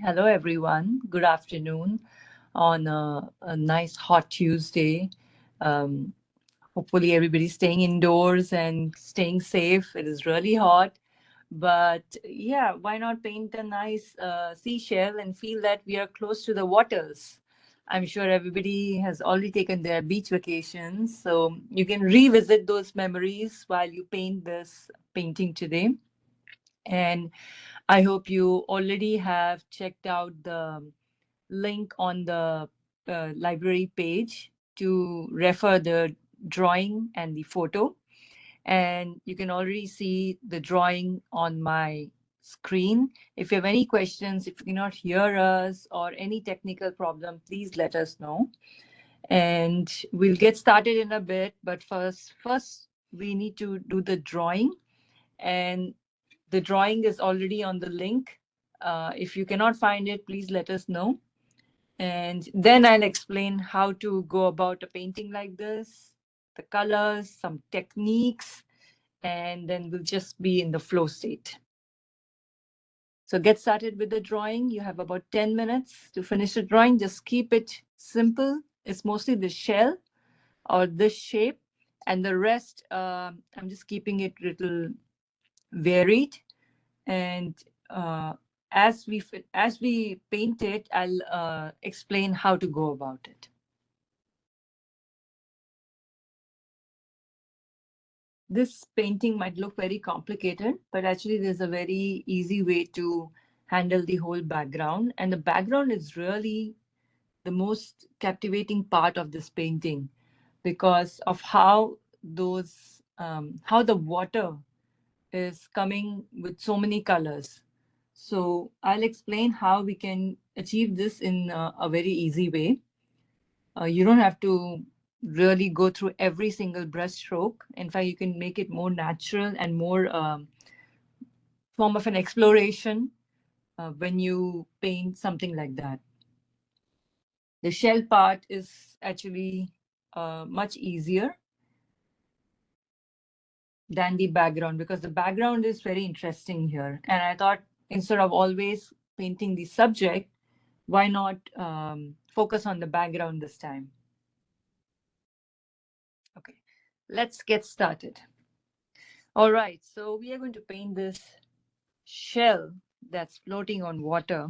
Hello, everyone. Good afternoon on a nice hot Tuesday. Um, Hopefully, everybody's staying indoors and staying safe. It is really hot. But yeah, why not paint a nice seashell and feel that we are close to the waters? I'm sure everybody has already taken their beach vacations. So you can revisit those memories while you paint this painting today. And I hope you already have checked out the link on the library page to refer the drawing and the photo. And you can already see the drawing on my screen. If you have any questions, if you cannot hear us or any technical problem, please let us know. And we'll get started in a bit. But first we need to do the drawing. And the drawing is already on the link. If you cannot find it, please let us know. And then I'll explain how to go about a painting like this, the colors, some techniques, and then we'll just be in the flow state. So get started with the drawing. You have about 10 minutes to finish the drawing. Just keep it simple. It's mostly the shell or this shape, and the rest, I'm just keeping it little varied. And as we paint it, I'll explain how to go about it. This painting might look very complicated, but actually there's a very easy way to handle the whole background. And the background is really the most captivating part of this painting because of how the water is coming with so many colors. So I'll explain how we can achieve this in a very easy way. You don't have to really go through every single brush stroke. In fact, you can make it more natural and more form of an exploration when you paint something like that. The shell part is actually much easier than the background because the background is very interesting here. And I thought instead of always painting the subject, why not focus on the background this time? Okay, let's get started. All right, so we are going to paint this shell that's floating on water.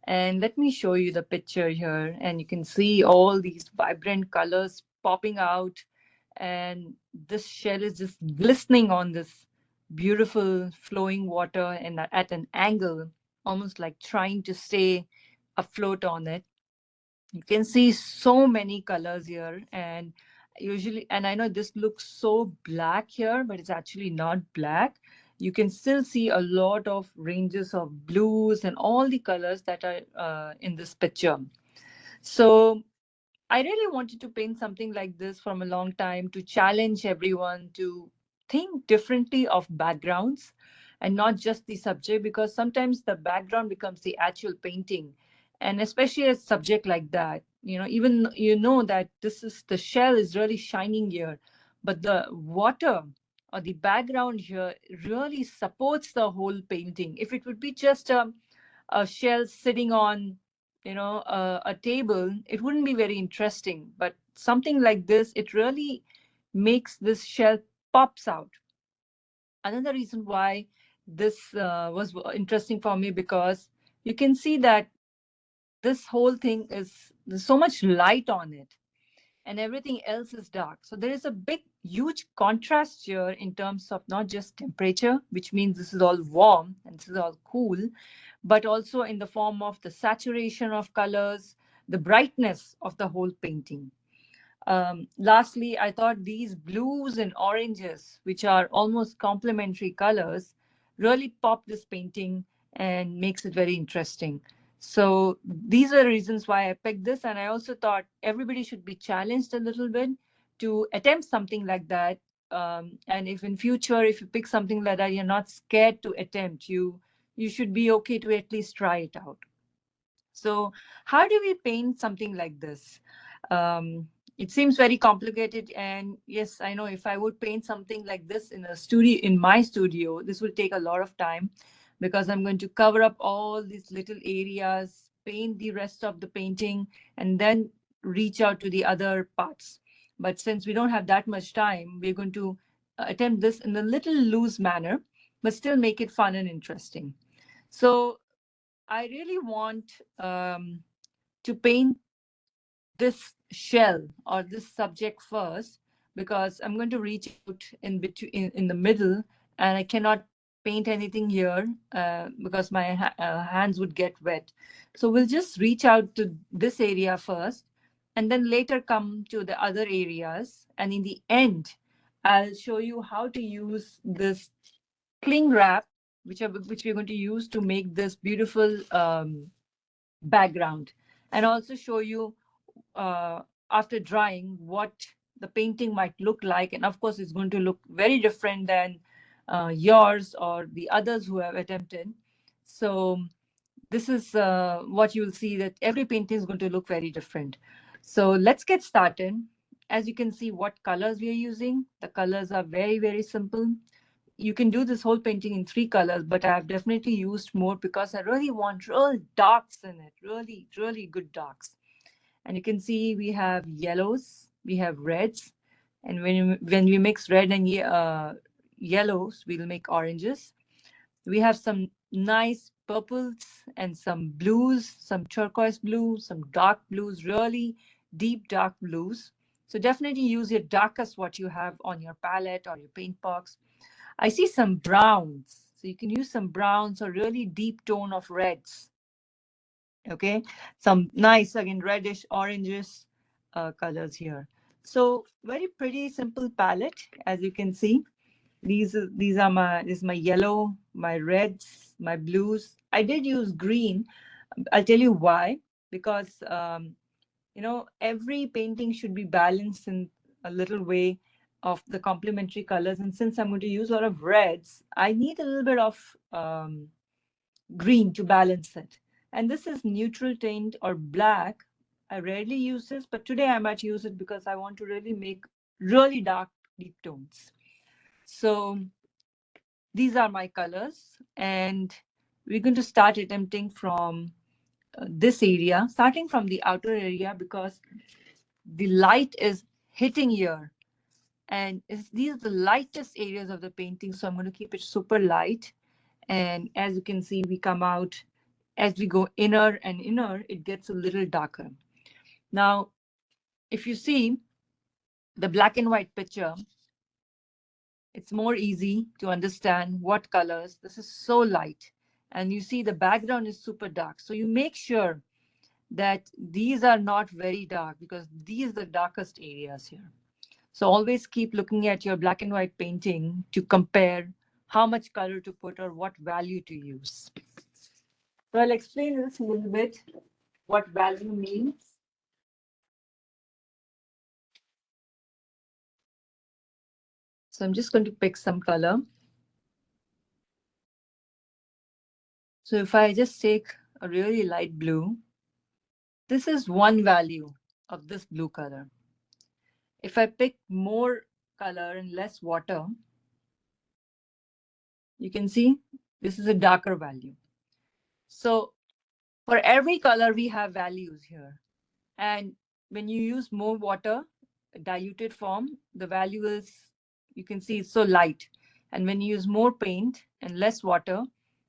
And let me show you the picture here. And you can see all these vibrant colors popping out. And this shell is just glistening on this beautiful flowing water and at an angle, almost like trying to stay afloat on it. You can see so many colors here. And I know this looks so black here, but it's actually not black. You can still see a lot of ranges of blues and all the colors that are in this picture. So I really wanted to paint something like this from a long time to challenge everyone to think differently of backgrounds and not just the subject, because sometimes the background becomes the actual painting. And especially a subject like that, even that this is the shell is really shining here, but the water or the background here really supports the whole painting. If it would be just a shell sitting on a table, it wouldn't be very interesting. But something like this, it really makes this shell pops out. Another reason why this was interesting for me, because you can see that this whole thing is, there's so much light on it and everything else is dark. So there is a big, huge contrast here in terms of not just temperature, which means this is all warm and this is all cool, but also in the form of the saturation of colors, the brightness of the whole painting. Lastly, I thought these blues and oranges, which are almost complementary colors, really pop this painting and makes it very interesting. So these are the reasons why I picked this. And I also thought everybody should be challenged a little bit to attempt something like that. And if in future, if you pick something like that, you're not scared to attempt, you should be okay to at least try it out. So how do we paint something like this? It seems very complicated. And yes, I know if I would paint something like this in a studio, in my studio, this will take a lot of time. because I'm going to cover up all these little areas, paint the rest of the painting, and then reach out to the other parts. But since we don't have that much time, we're going to attempt this in a little loose manner, but still make it fun and interesting. So I really want to paint this shell or this subject first, because I'm going to reach out in between in the middle, and I cannot paint anything here because my hands would get wet. So we'll just reach out to this area first, and then later come to the other areas. And in the end, I'll show you how to use this cling wrap, which we're going to use to make this beautiful background, and also show you uh, after drying what the painting might look like. And of course, it's going to look very different than yours or the others who have attempted. So this is what you'll see, that every painting is going to look very different. So let's get started. As you can see what colors we are using, the colors are very, very simple. You can do this whole painting in 3 colors, but I have definitely used more because I really want real darks in it, really, really good darks. And you can see we have yellows, we have reds, and when we mix red and yellows, we'll make oranges. We have some nice purples and some blues, some turquoise blue, some dark blues, really deep dark blues. So definitely use your darkest what you have on your palette or your paint box. I see some browns, so you can use some browns or really deep tone of reds. Okay, some nice again reddish oranges colors here. So very pretty simple palette. As you can see, these are my this is my yellow, my reds, my blues. I did use green. I'll tell you why. Because every painting should be balanced in a little way of the complementary colors. And since I'm going to use a lot of reds, I need a little bit of green to balance it. And this is neutral tint or black. I rarely use this, but today I might use it because I want to really make really dark, deep tones. So these are my colors, and we're going to start attempting from this area, starting from the outer area, because the light is hitting here. And these are the lightest areas of the painting, so I'm going to keep it super light. And as you can see, we come out, as we go inner and inner, it gets a little darker. Now, if you see the black and white picture, it's more easy to understand what colors. This is so light. And you see the background is super dark. So you make sure that these are not very dark, because these are the darkest areas here. So always keep looking at your black and white painting to compare how much color to put or what value to use. So I'll explain this a little bit, what value means. So I'm just going to pick some color. So if I just take a really light blue, this is one value of this blue color. If I pick more color and less water, you can see this is a darker value. So for every color, we have values here. And when you use more water, diluted form, the value is, you can see it's so light. And when you use more paint and less water,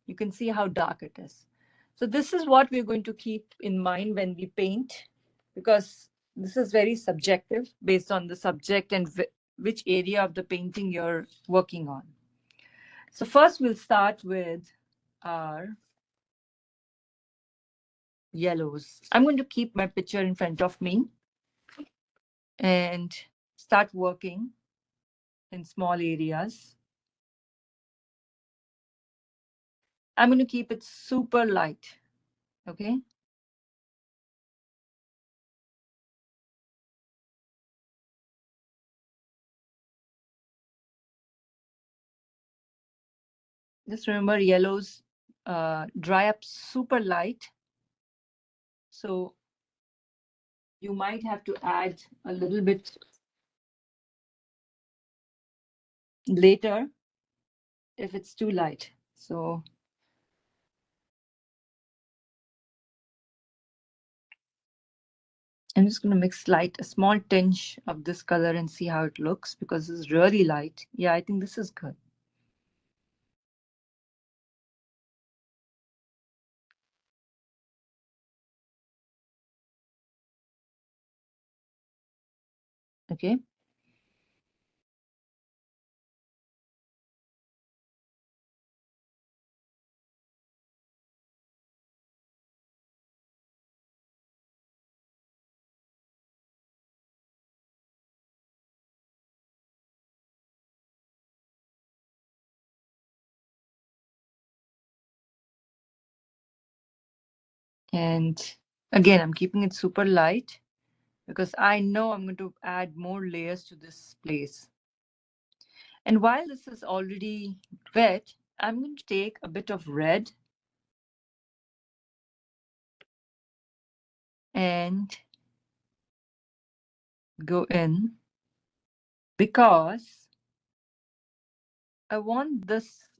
you can see how dark it is. So this is what we're going to keep in mind when we paint, because this is very subjective based on the subject and which area of the painting you're working on. So first we'll start with our yellows. I'm going to keep my picture in front of me and start working in small areas. I'm going to keep it super light. Okay. Just remember, yellows dry up super light. So you might have to add a little bit later if it's too light. So I'm just going to mix a small tinge of this color and see how it looks because this is really light. Yeah, I think this is good. Okay. And again, I'm keeping it super light because I know I'm going to add more layers to this place. And while this is already wet, I'm going to take a bit of red and go in because I want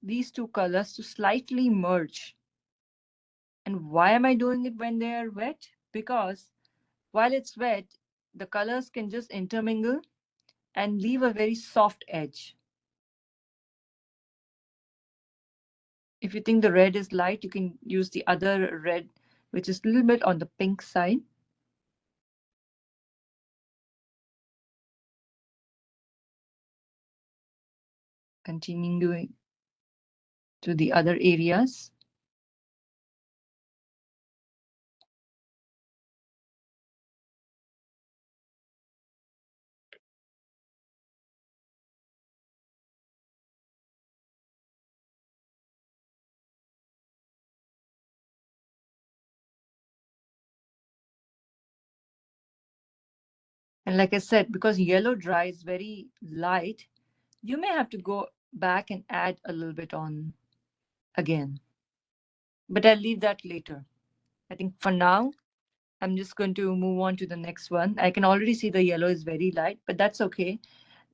these two colors to slightly merge. And why am I doing it when they are wet? Because while it's wet, the colors can just intermingle and leave a very soft edge. If you think the red is light, you can use the other red, which is a little bit on the pink side. Continuing to the other areas. And like I said, because yellow dries very light, you may have to go back and add a little bit on again. But I'll leave that later. I think for now, I'm just going to move on to the next one. I can already see the yellow is very light, but that's okay.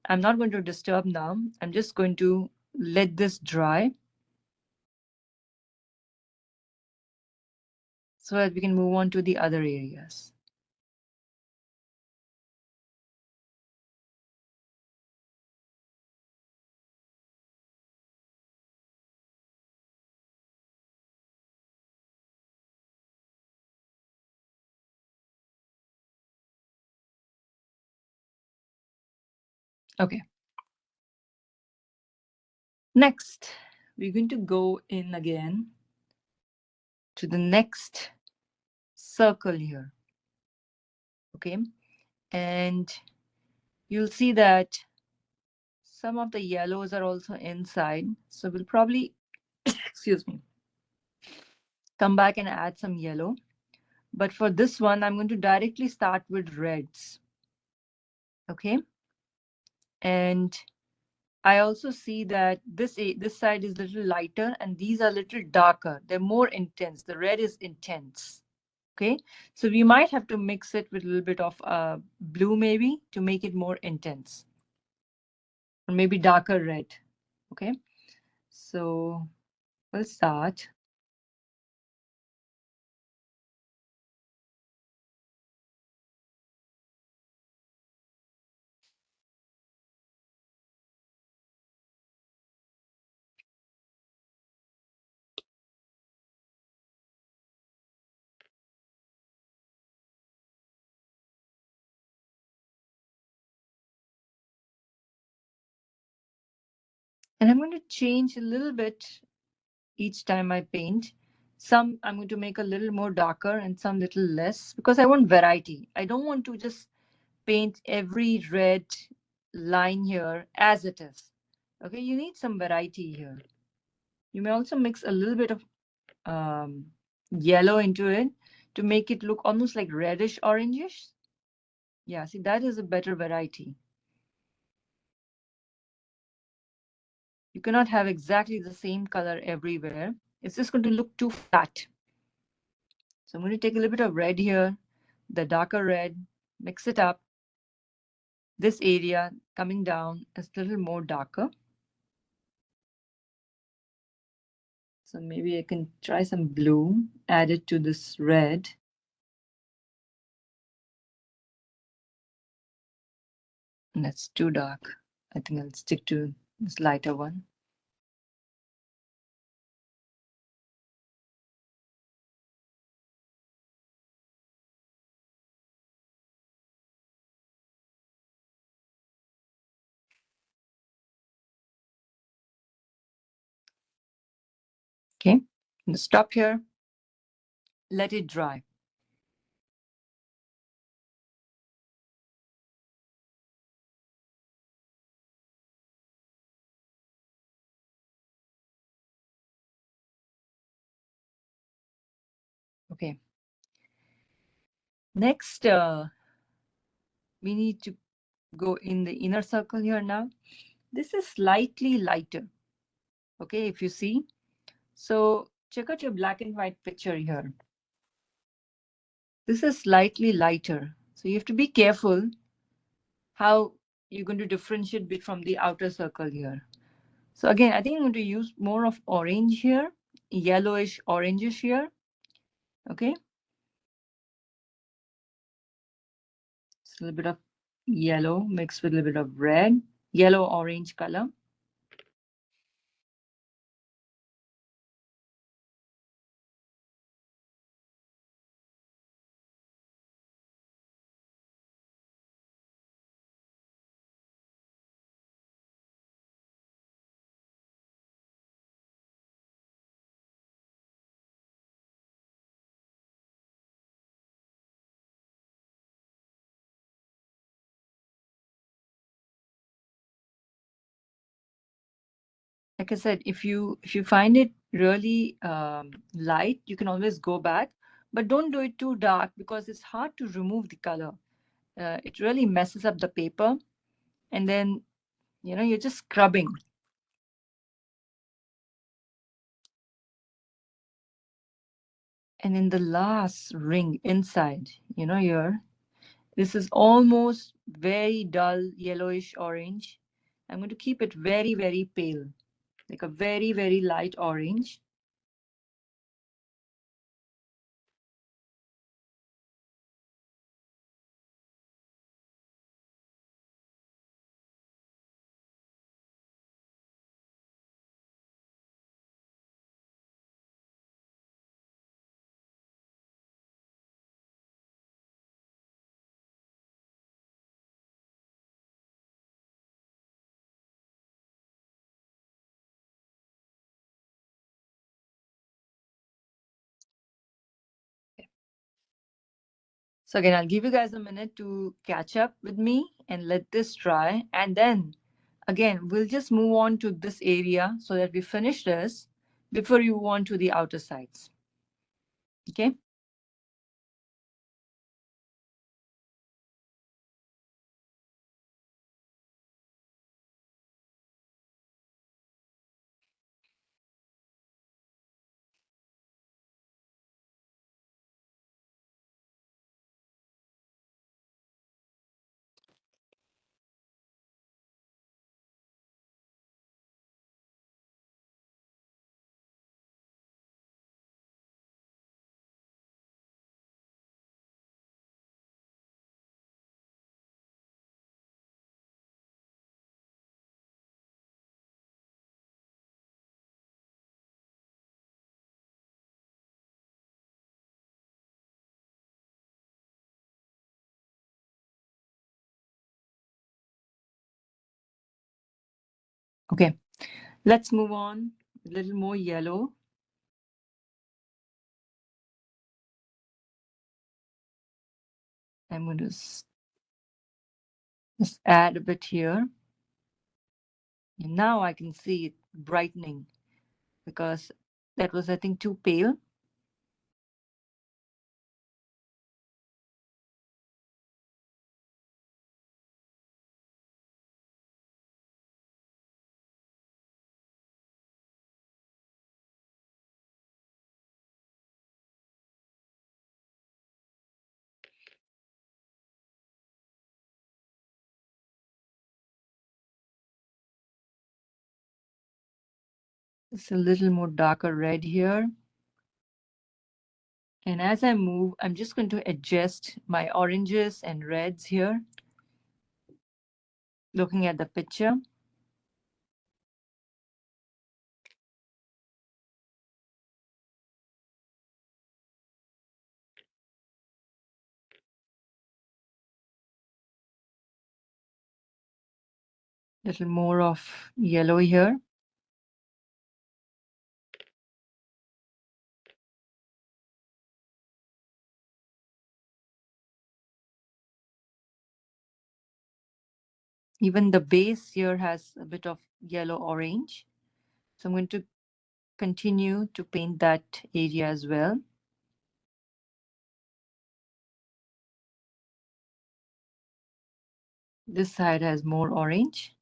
I'm not going to disturb now. I'm just going to let this dry so that we can move on to the other areas. Okay. Next, we're going to go in again to the next circle here. Okay. And you'll see that some of the yellows are also inside. So we'll probably, excuse me, come back and add some yellow. But for this one, I'm going to directly start with reds. Okay. And I also see that this side is a little lighter and these are a little darker. They're more intense. The red is intense. Okay. So we might have to mix it with a little bit of blue maybe to make it more intense. Or maybe darker red. Okay. So we'll start. And I'm going to change a little bit each time I paint. Some I'm going to make a little more darker and some little less because I want variety. I don't want to just paint every red line here as it is. Okay, you need some variety here. You may also mix a little bit of yellow into it to make it look almost like reddish orangish. Yeah, see, that is a better variety. You cannot have exactly the same color everywhere. It's just going to look too flat. So I'm going to take a little bit of red here, the darker red, mix it up. This area coming down is a little more darker. So maybe I can try some blue, add it to this red. That's too dark. I think I'll stick to this lighter one. Okay, stop here. Let it dry. Okay. Next, we need to go in the inner circle here now. This is slightly lighter. Okay, if you see. So check out your black and white picture here. This is slightly lighter. So you have to be careful how you're going to differentiate it from the outer circle here. So again, I think I'm going to use more of orange here, yellowish orangish here. Okay. It's a little bit of yellow mixed with a little bit of red, yellow orange color. Like I said, if you find it really light, you can always go back, but don't do it too dark because it's hard to remove the color. It really messes up the paper, and then you're just scrubbing. And in the last ring inside, here, this is almost very dull yellowish orange. I'm going to keep it very, very pale, like a very, very light orange. So again, I'll give you guys a minute to catch up with me and let this dry. And then again, we'll just move on to this area so that we finish this before you move on to the outer sides. Okay. Okay. Let's move on. A little more yellow. I'm going to just add a bit here. And now I can see it brightening because that was, I think, too pale. It's a little more darker red here. And as I move, I'm just going to adjust my oranges and reds here. looking at the picture. Little more of yellow here. Even the base here has a bit of yellow orange. So I'm going to continue to paint that area as well. This side has more orange.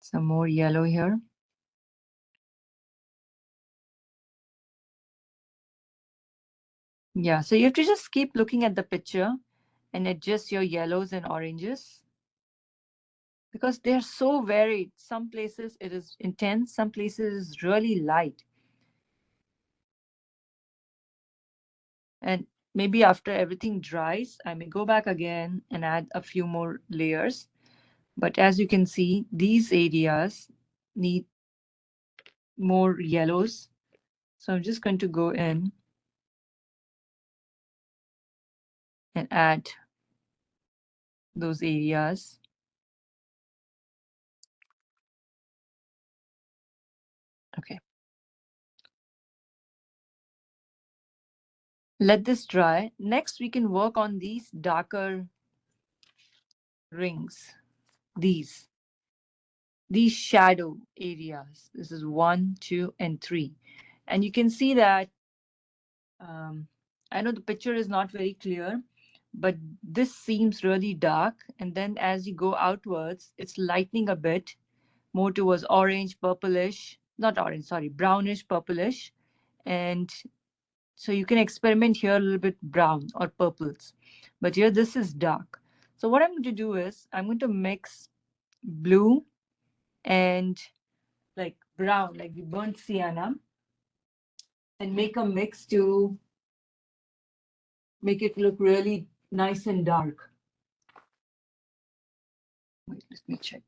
Some more yellow here. Yeah, so you have to just keep looking at the picture and adjust your yellows and oranges because they're so varied. Some places it is intense, some places it's really light. And maybe after everything dries, I may go back again and add a few more layers. But as you can see, these areas need more yellows. So I'm just going to go in and add those areas. Okay. Let this dry. Next, we can work on these darker rings. These shadow areas. This is 1, 2, and 3. And you can see that I know the picture is not very clear, but this seems really dark. And then as you go outwards, it's lightening a bit more towards orange, purplish, not orange, sorry, brownish, purplish. And so you can experiment here a little bit brown or purples. But here this is dark. So what I'm going to do is I'm going to mix blue and like brown, like the burnt sienna, and make a mix to make it look really nice and dark. Wait, let me check.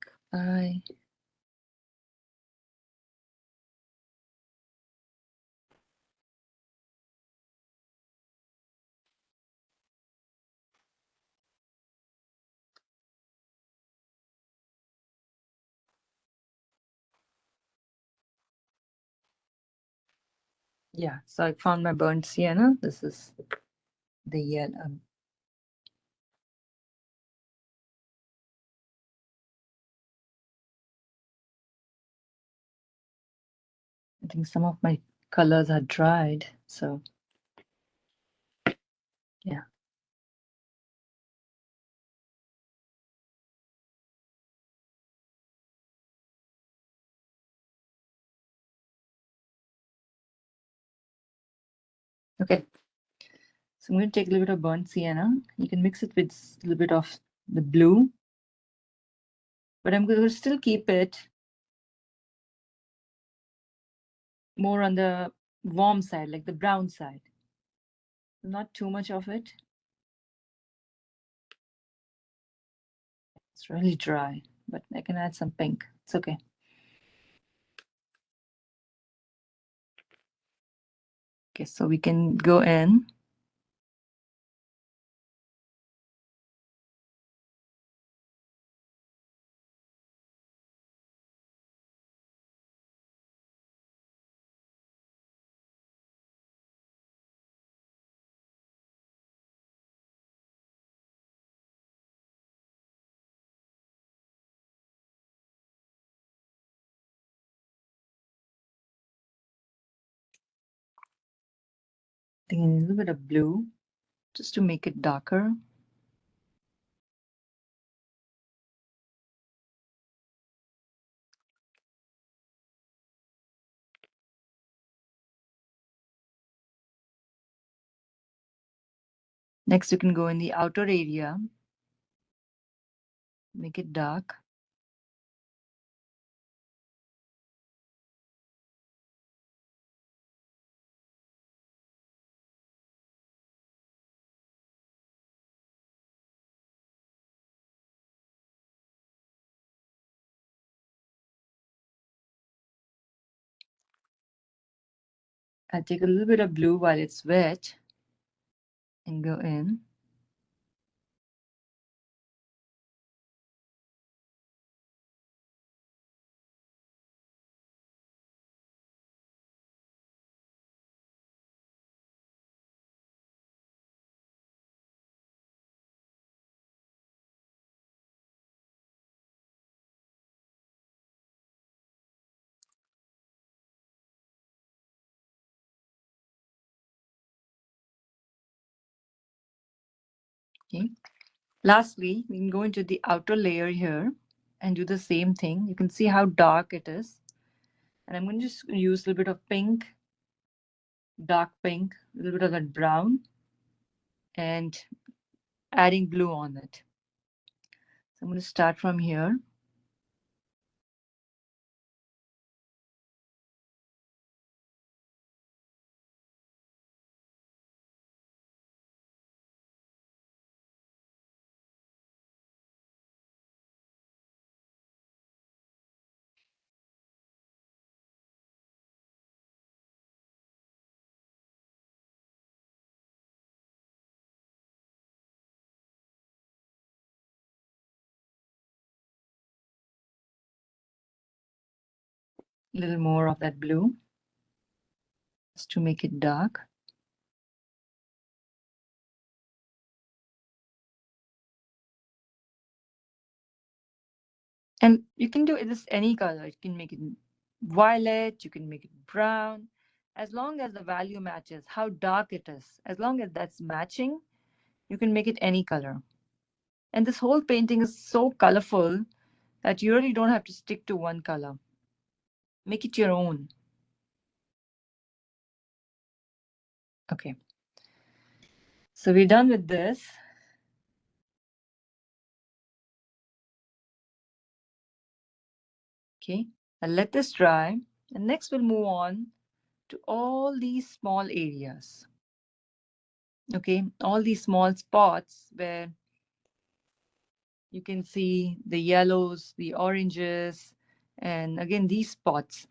Yeah, so I found my burnt sienna. This is the yellow. I think some of my colors are dried, so yeah. Okay, so I'm going to take a little bit of burnt sienna. You can mix it with a little bit of the blue, but I'm going to still keep it more on the warm side, like the brown side. Not too much of it. It's really dry, but I can add some pink. It's okay. Okay, so we can go in. I think a little bit of blue just to make it darker. Next, you can go in the outer area, make it dark. I'll take a little bit of blue while it's wet and go in. Okay. Lastly, we can go into the outer layer here and do the same thing. You can see how dark it is. And I'm going to just use a little bit of pink, dark pink, a little bit of that brown, and adding blue on it. So I'm going to start from here. A little more of that blue just to make it dark. And you can do this any color. You can make it violet, you can make it brown, as long as the value matches how dark it is. As long as that's matching, you can make it any color. And this whole painting is so colorful that you really don't have to stick to one color. Make it your own. Okay. So we're done with this. Okay. I'll let this dry. And next we'll move on to all these small areas. Okay. All these small spots where you can see the yellows, the oranges, and again, these spots.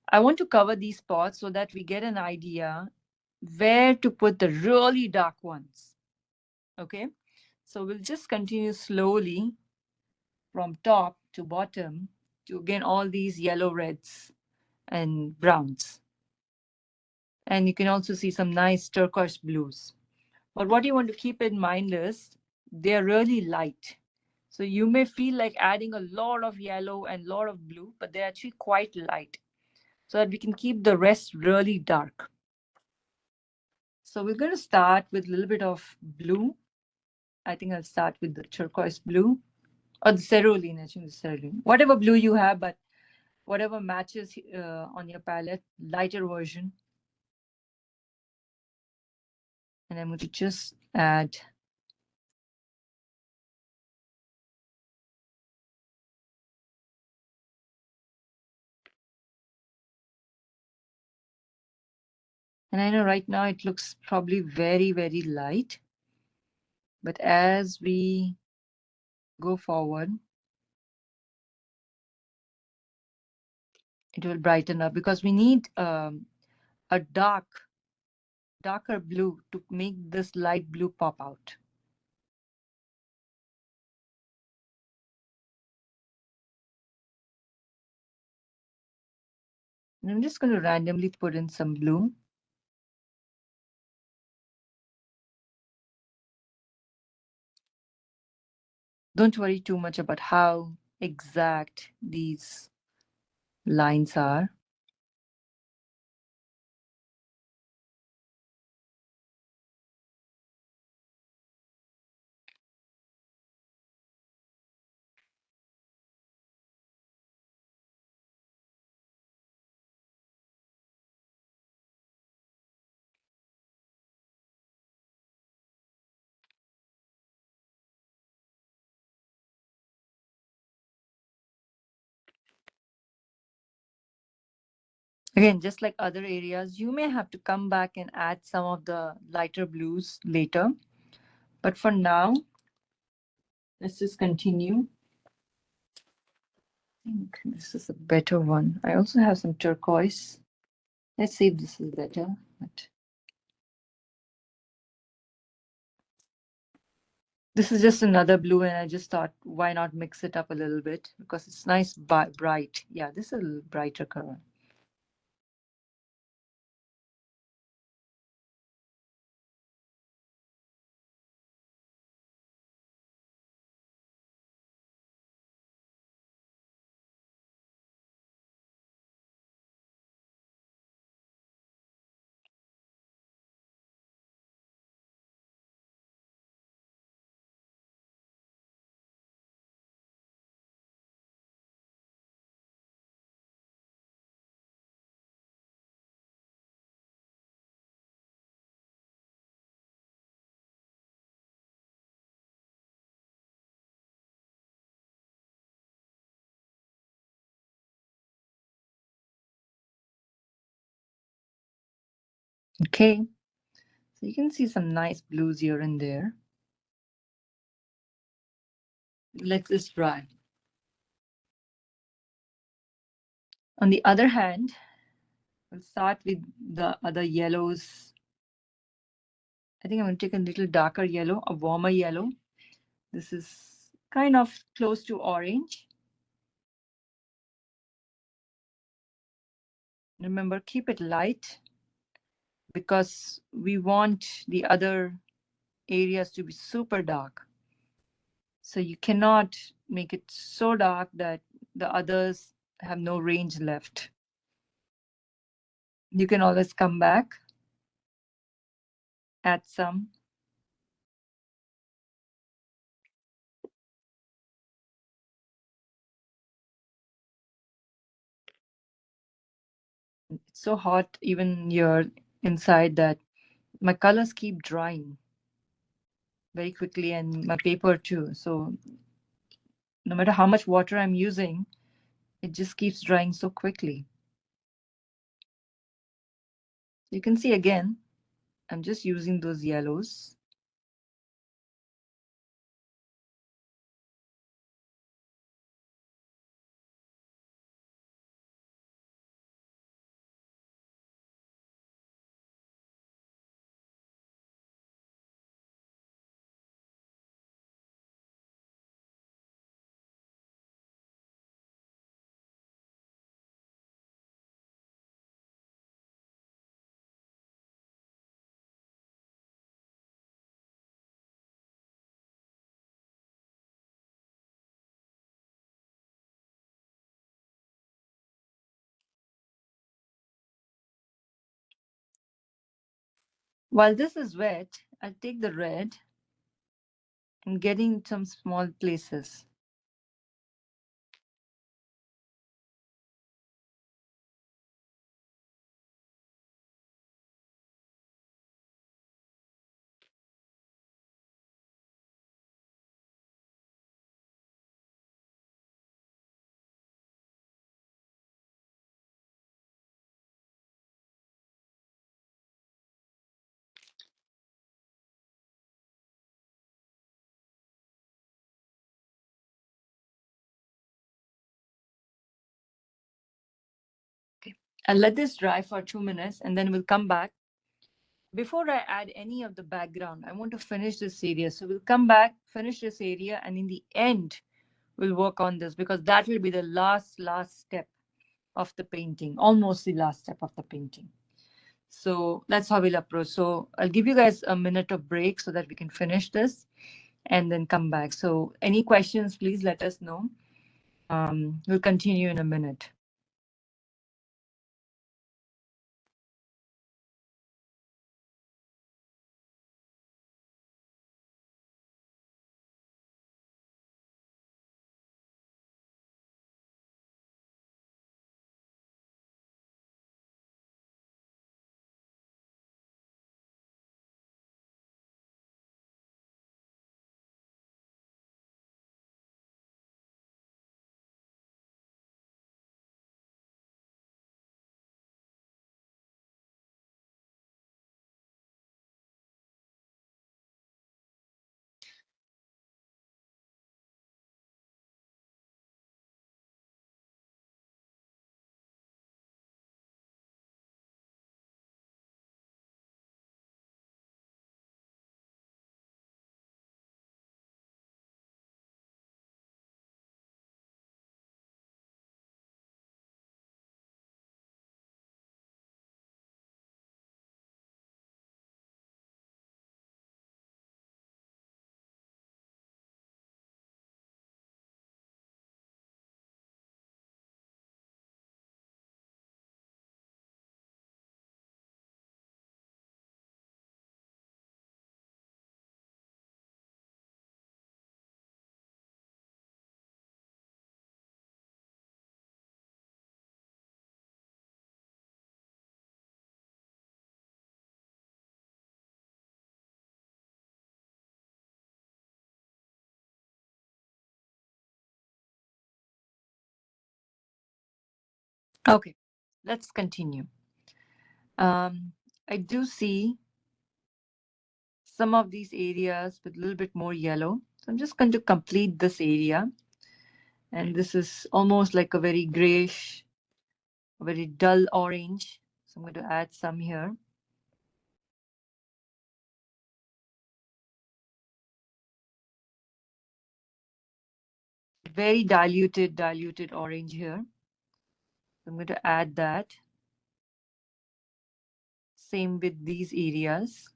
I want to cover these spots so that we get an idea where to put the really dark ones. Okay. So we'll just continue slowly from top to bottom to again all these yellow, reds, and browns. And you can also see some nice turquoise blues. But what you want to keep in mind is they're really light. So you may feel like adding a lot of yellow and a lot of blue, but they're actually quite light so that we can keep the rest really dark. So we're going to start with a little bit of blue. I think I'll start with the turquoise blue or the cerulean. I think the cerulean. Whatever blue you have, but whatever matches on your palette, lighter version. And I'm going to just add and I know right now it looks probably very, very light. But as we go forward, it will brighten up because we need a darker blue to make this light blue pop out. And I'm just going to randomly put in some blue. Don't worry too much about how exact these lines are. Again, just like other areas, you may have to come back and add some of the lighter blues later. But for now, let's just continue. I think this is a better one. I also have some turquoise. Let's see if this is better. But this is just another blue, and I just thought, why not mix it up a little bit? Because it's nice, bright. Yeah, this is a little brighter color. Okay, so you can see some nice blues here and there. Let this dry. On the other hand, we'll start with the other yellows. I think I'm going to take a little darker yellow, a warmer yellow. This is kind of close to orange. Remember, keep it light because we want the other areas to be super dark. So you cannot make it so dark that the others have no range left. You can always come back, add some. It's so hot even here inside that my colors keep drying very quickly, and my paper too. So no matter how much water I'm using, it just keeps drying so quickly. You can see again, I'm just using those yellows. While this is wet, I'll take the red and get in some small places. Okay. I'll let this dry for 2 minutes and then we'll come back. Before I add any of the background, I want to finish this area. So we'll come back, finish this area, and in the end, we'll work on this because that will be the last step of the painting, almost the last step of the painting. So that's how we'll approach. So I'll give you guys a minute of break so that we can finish this and then come back. So any questions, please let us know. We'll continue in a minute. Okay, let's continue. I do see some of these areas with a little bit more yellow. So I'm just going to complete this area. And this is almost like a very grayish, very dull orange. So I'm going to add some here. Very diluted orange here. So I'm going to add that. Same with these areas.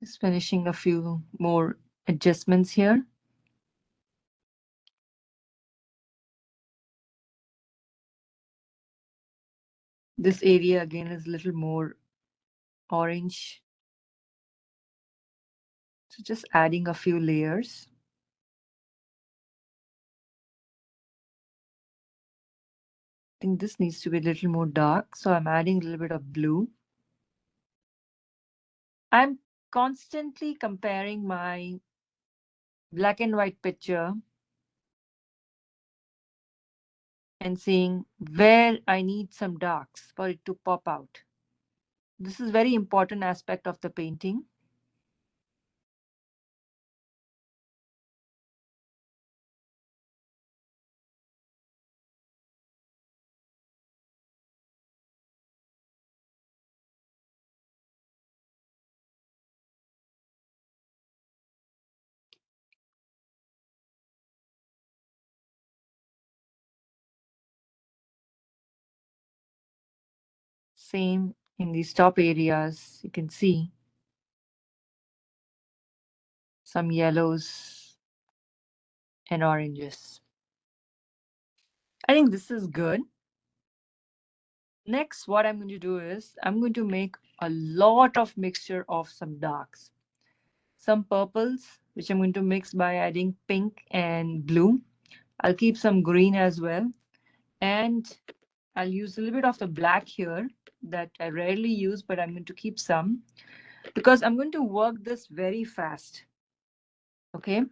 Just finishing a few more adjustments here. This area again is a little more orange. So just adding a few layers. I think this needs to be a little more dark. So I'm adding a little bit of blue. I'm constantly comparing my black and white picture and seeing where I need some darks for it to pop out. This is very important aspect of the painting. Same in these top areas, you can see some yellows and oranges. I think this is good. Next, what I'm going to do is I'm going to make a lot of mixture of some darks. Some purples, which I'm going to mix by adding pink and blue. I'll keep some green as well. And I'll use a little bit of the black here that I rarely use, but I'm going to keep some because I'm going to work this very fast. Okay.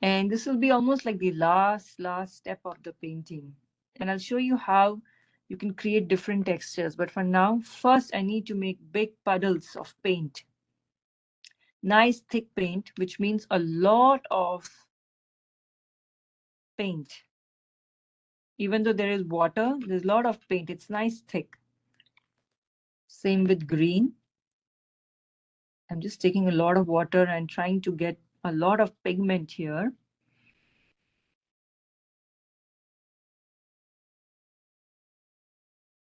And this will be almost like the last step of the painting. And I'll show you how you can create different textures. But for now, first I need to make big puddles of paint. Nice thick paint, which means a lot of paint. Even though there is water, there's a lot of paint. It's nice thick. Same with green. I'm just taking a lot of water and trying to get a lot of pigment here.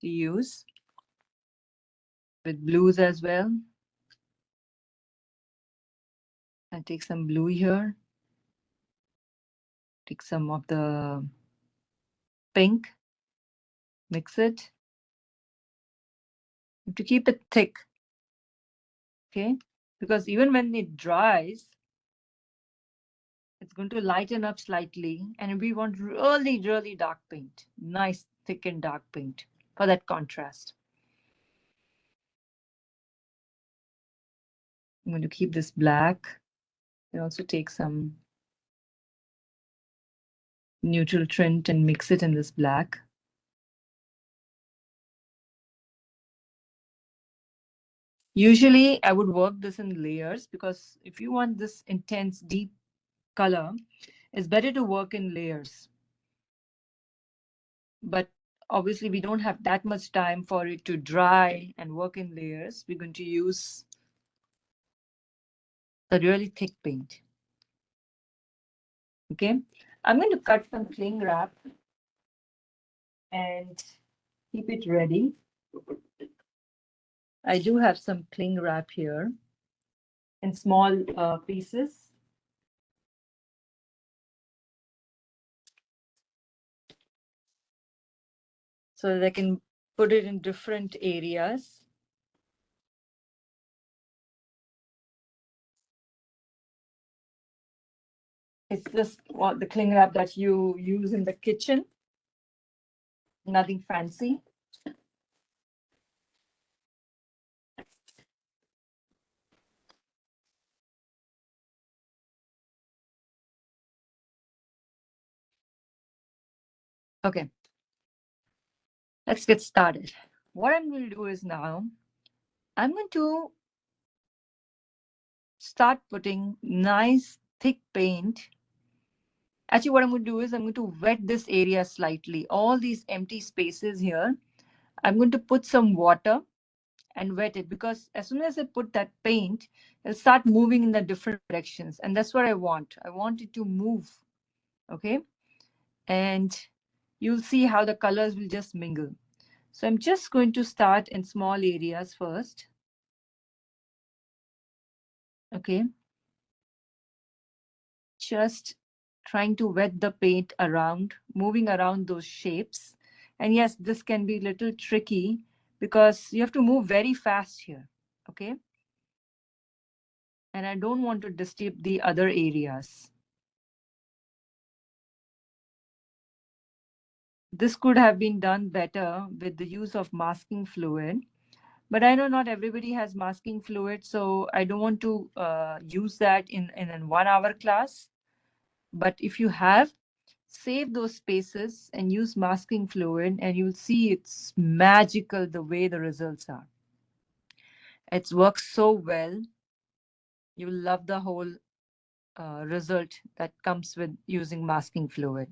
To use with blues as well. I take some blue here. Take some of the pink. Mix it. You have to keep it thick. Okay, because even when it dries, it's going to lighten up slightly, and we want really dark paint. Nice thick and dark paint for that contrast. I'm going to keep this black and also take some neutral tint and mix it in this black. Usually I would work this in layers because if you want this intense deep color, it's better to work in layers. But obviously we don't have that much time for it to dry and work in layers. We're going to use a really thick paint. Okay, I'm going to cut some cling wrap and keep it ready. I do have some cling wrap here in small pieces. So that I can put it in different areas. It's just the cling wrap that you use in the kitchen. Nothing fancy. Okay, let's get started. What I'm going to do is now, I'm going to start putting nice thick paint. Actually, what I'm going to do is I'm going to wet this area slightly. All these empty spaces here, I'm going to put some water and wet it, because as soon as I put that paint, it'll start moving in the different directions. And that's what I want. I want it to move. Okay. And you'll see how the colors will just mingle. So I'm just going to start in small areas first. Okay. Just trying to wet the paint around, moving around those shapes. And yes, this can be a little tricky because you have to move very fast here. Okay. And I don't want to disturb the other areas. This could have been done better with the use of masking fluid, but I know not everybody has masking fluid, so I don't want to use that in a 1 hour class. But if you have, save those spaces and use masking fluid, and you'll see it's magical the way the results are. It's worked so well. You'll love the whole result that comes with using masking fluid.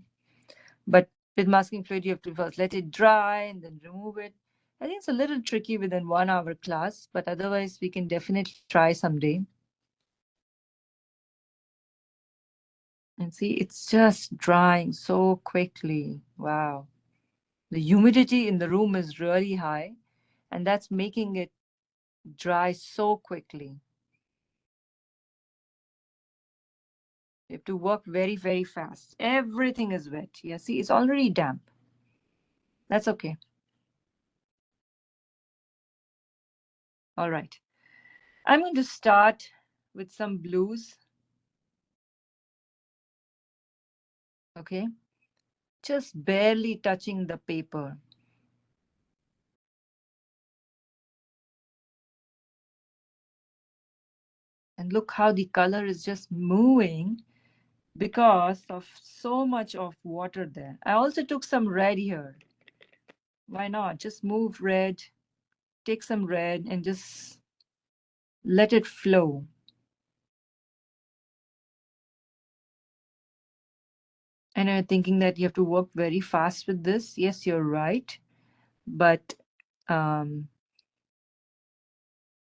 But with masking fluid, you have to first let it dry and then remove it. I think it's a little tricky within 1 hour class, but otherwise we can definitely try someday. And see, it's just drying so quickly. Wow. The humidity in the room is really high, and that's making it dry so quickly. You have to work very, very fast. Everything is wet. Yeah, see, it's already damp. That's okay. All right. I'm going to start with some blues. Okay. Just barely touching the paper. And look how the color is just moving because of so much of water there. I also took some red here. Why not? Just move red, take some red and just let it flow. And I'm thinking that you have to work very fast with this. Yes, you're right. But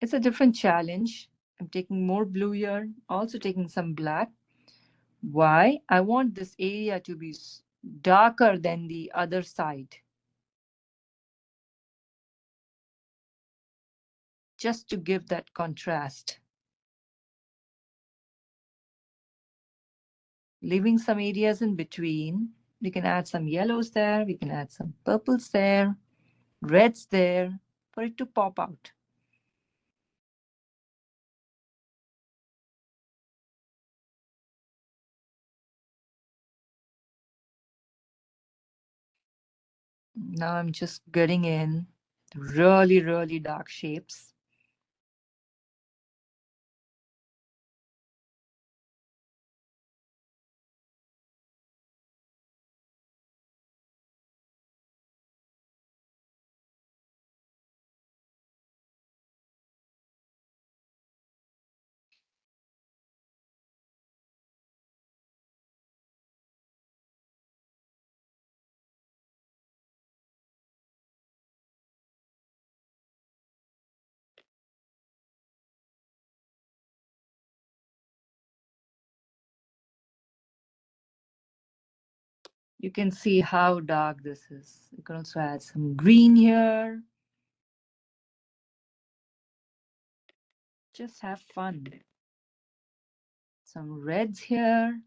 it's a different challenge. I'm taking more blue here, also taking some black. Why? I want this area to be darker than the other side, just to give that contrast. Leaving some areas in between. We can add some yellows there. We can add some purples there, reds there for it to pop out. Now I'm just getting in really, really dark shapes. You can see how dark this is. You can also add some green here. Just have fun. Some reds here.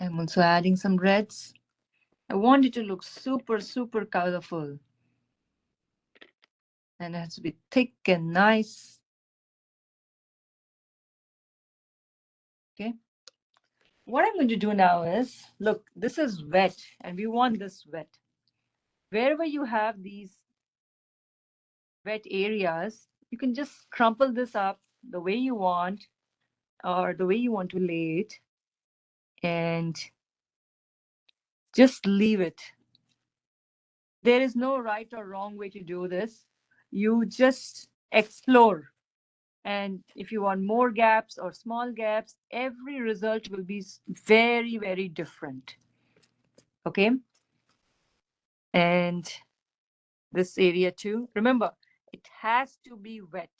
I'm also adding some reds. I want it to look super, super colorful. And it has to be thick and nice. Okay. What I'm going to do now is, look, this is wet and we want this wet. Wherever you have these wet areas, you can just crumple this up the way you want or the way you want to lay it and just leave it. There is no right or wrong way to do this. You just explore. And if you want more gaps or small gaps, every result will be very, very different. Okay. And this area too. Remember, it has to be wet.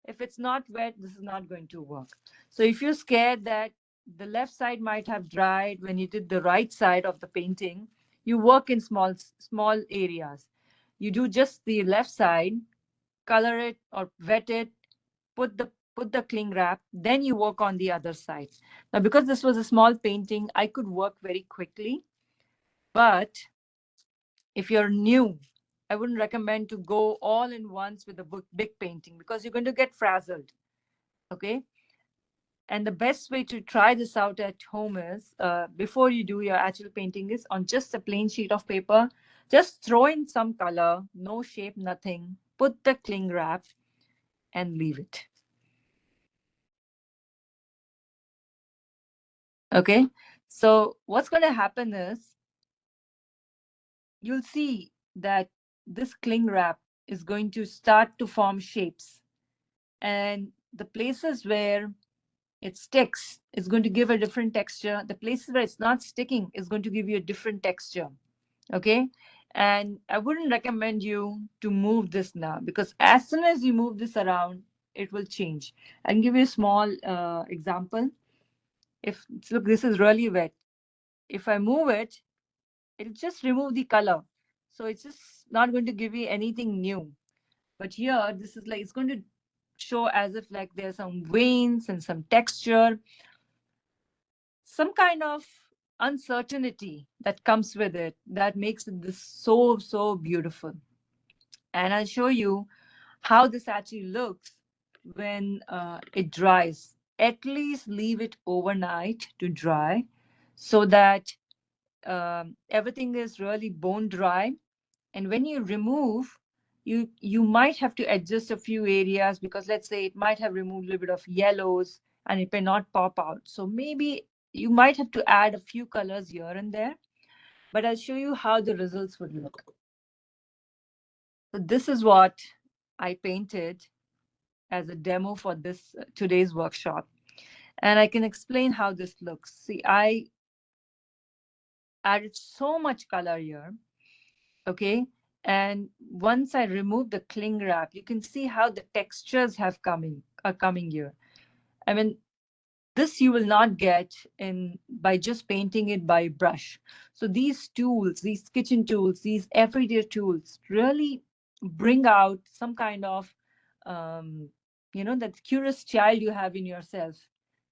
If it's not wet, this is not going to work. So if you're scared that the left side might have dried when you did the right side of the painting, you work in small areas. You do just the left side, color it or wet it, put the cling wrap, then you work on the other side. Now, because this was a small painting, I could work very quickly, but if you're new, I wouldn't recommend to go all in once with a big painting because you're going to get frazzled. Okay. And the best way to try this out at home is before you do your actual painting is on just a plain sheet of paper, just throw in some color, no shape, nothing, put the cling wrap and leave it. Okay. So what's going to happen is you'll see that this cling wrap is going to start to form shapes. And the places where it sticks is going to give a different texture. The places where it's not sticking is going to give you a different texture. Okay. And I wouldn't recommend you to move this now because as soon as you move this around, it will change. I can give you a small example. If look, this is really wet. If I move it, it'll just remove the color. So it's just not going to give you anything new. But here, this is like, it's going to show as if like there's some veins and some texture, some kind of uncertainty that comes with it that makes it this so, so beautiful. And I'll show you how this actually looks when it dries. At least leave it overnight to dry so that everything is really bone dry. And when you remove, you might have to adjust a few areas because let's say it might have removed a little bit of yellows and it may not pop out. So maybe you might have to add a few colors here and there, but I'll show you how the results would look. So this is what I painted as a demo for this today's workshop. And I can explain how this looks. See, I added so much color here. Okay. And once I remove the cling wrap, you can see how the textures are coming here. I mean, this you will not get in by just painting it by brush. So these tools, these kitchen tools, these everyday tools really bring out some kind of, that curious child you have in yourself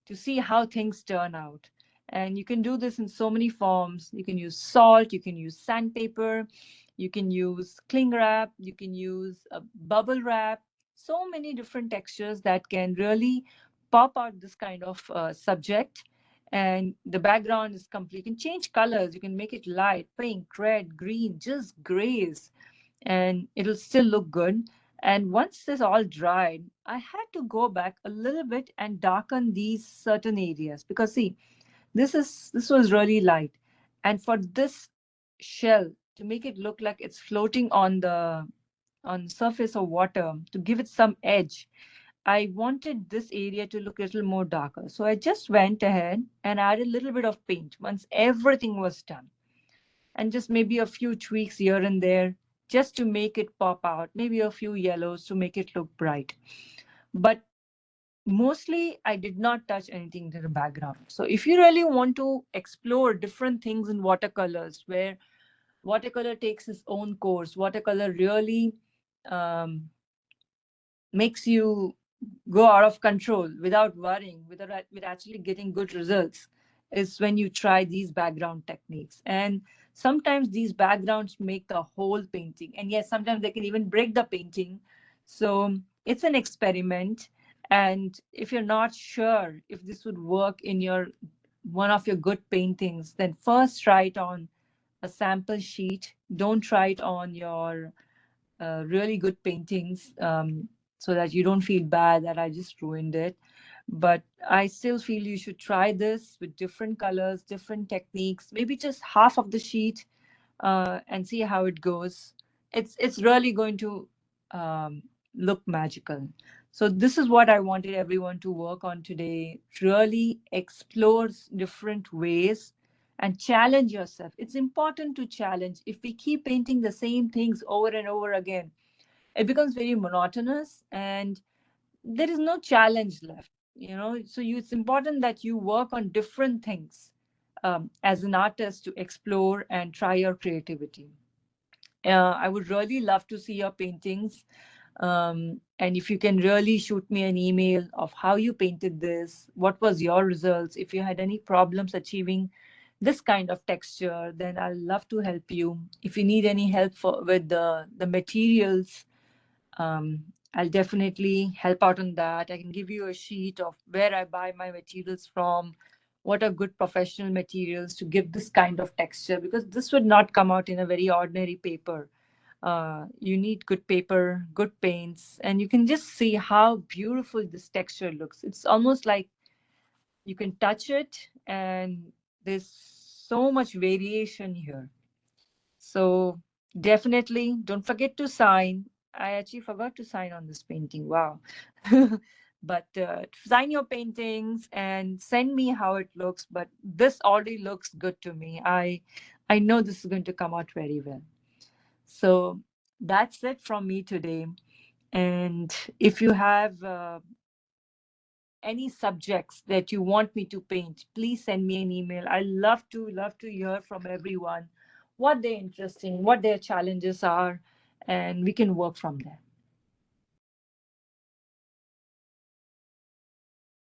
to see how things turn out. And you can do this in so many forms. You can use salt, you can use sandpaper, you can use cling wrap, you can use a bubble wrap, so many different textures that can really pop out this kind of subject. And the background is complete. You can change colors. You can make it light, pink, red, green, just grays, and it'll still look good. And once this all dried, I had to go back a little bit and darken these certain areas because see, this was really light. And for this shell to make it look like it's floating on the surface of water, to give it some edge, I wanted this area to look a little more darker. So I just went ahead and added a little bit of paint once everything was done. And just maybe a few tweaks here and there just to make it pop out, maybe a few yellows to make it look bright. But mostly I did not touch anything to the background. So if you really want to explore different things in watercolors, where watercolor takes its own course, watercolor really makes you go out of control without worrying, with actually getting good results. is when you try these background techniques. And sometimes these backgrounds make the whole painting. And yes, sometimes they can even break the painting. So it's an experiment. And if you're not sure if this would work in your one of your good paintings, then first try it on a sample sheet. Don't try it on your really good paintings, so that you don't feel bad that I just ruined it. But I still feel you should try this with different colors, different techniques, maybe just half of the sheet, and see how it goes. It's really going to look magical. So this is what I wanted everyone to work on today. Really explore different ways and challenge yourself. It's important to challenge. If we keep painting the same things over and over again, it becomes very monotonous and there is no challenge left. So it's important that you work on different things, as an artist, to explore and try your creativity. I would really love to see your paintings. And if you can really shoot me an email of how you painted this, what was your results, if you had any problems achieving this kind of texture, then I'll love to help you. If you need any help with the materials, I'll definitely help out on that. I can give you a sheet of where I buy my materials from, what are good professional materials to give this kind of texture, because this would not come out in a very ordinary paper. You need good paper, good paints, and you can just see how beautiful this texture looks. It's almost like you can touch it, and there's so much variation here. So definitely don't forget to sign. I actually forgot to sign on this painting. Wow. But sign your paintings and send me how it looks. But this already looks good to me. I know this is going to come out very well. So that's it from me today. And if you have any subjects that you want me to paint, please send me an email. I love to hear from everyone what they're interested in, what their challenges are, and we can work from there.